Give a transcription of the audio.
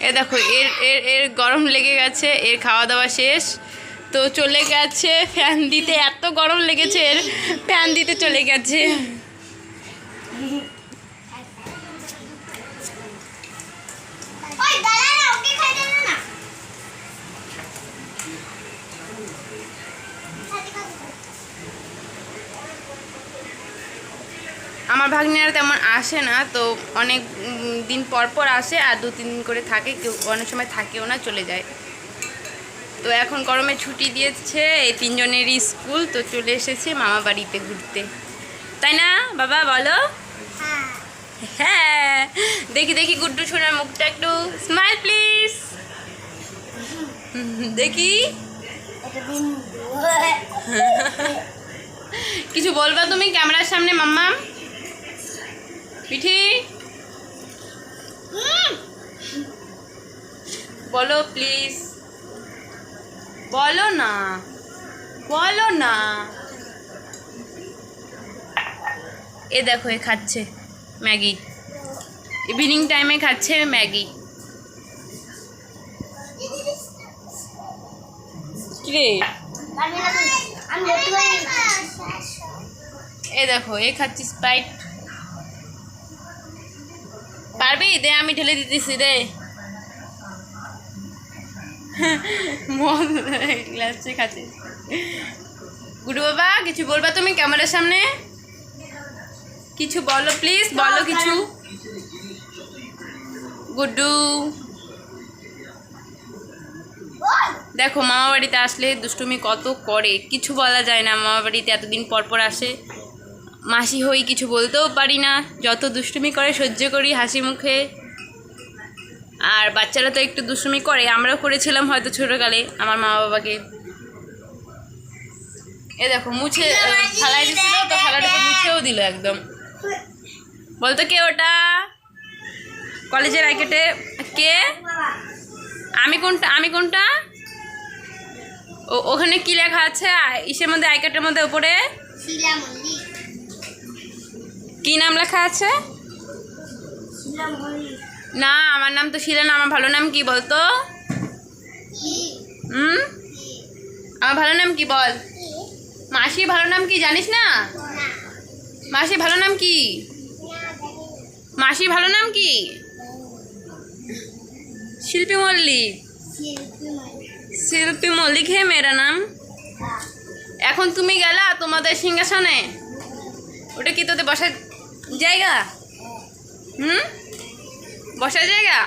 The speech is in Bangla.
এ দেখো এর এর এর গরম লেগে গেছে, এর খাওয়া দাওয়া শেষ তো চলে গেছে ফ্যান দিতে। এত গরম লেগেছে এর, ফ্যান দিতে চলে গেছে। আমার ভাগ্নিরা তেমন আসে না, তো অনেক দিন পর পর আসে আর 2-3 দিন করে থাকে, কেউ অনেক সময় থাকেও না, চলে যায়। তো এখন গরমে ছুটি দিয়েছে এই 3 জনেরই স্কুল, তো চলে এসেছে মামা বাড়িতে ঘুরতে, তাই না বাবা বলো? হ্যাঁ, দেখি দেখি গুড্ডু সোনার মুখটা একটু স্মাইল প্লিজ, দেখি। কিছু বলবা তুমি ক্যামেরার সামনে মাম্মাম? পিঠি বলো প্লিজ, বলো না, বলো না। এ দেখো এ খাচ্ছে ম্যাগি, ইভিনিং টাইমে খাচ্ছে ম্যাগি। কিরে এ দেখো এ খাচ্ছি স্প্রাইট। পারবি? দে আমি ঢেলে দিতেছি রে। মদ গ্লাসে খাচ্ছে। গুডু বাবা কিছু বলবা তুমি ক্যামেরার সামনে? কিছু বলো প্লিজ, বলো কিছু। গুড্ডু দেখো মামা বাড়িতে আসলে দুষ্টুমি কত করে, কিছু বলা যায় না। মামা বাড়িতে এতদিন পর পর আসে, মাসি হই কিছু বলতেও পারি না, যত দুষ্টুমি করে সহ্য করি হাসি মুখে। আর বাচ্চারা তো একটু দুষ্টুমি করে, আমরাও করেছিলাম হয়তো ছোটোকালে আমার মা বাবাকে। এ দেখো মুছে ফালাই দিছিল, তো ফালাটাকে মুছেও দিল একদম। বলতো কে ওটা? কলেজের আইকেটে কে? আমি কোনটা? আমি কোনটা? ওখানে কি লেখা আছে ইসের মধ্যে, আইকার্ডের মধ্যে উপরে কি নাম লেখা আছে? না আমার নাম তো শিলা না, আমার ভালো নাম কি বলতো? আমার ভালো নাম কি বল? মাসির ভালো নাম কি জানিস না? মাসির ভালো নাম কি? মাসির ভালো নাম কি? শিল্পী মল্লিক। শিল্পী মল্লিক হে মেরা নাম। এখন তুমি গেলা তোমাদের সিংহাসনে, ওটা কি তোদের বসার জায়গা? বসার জায়গা?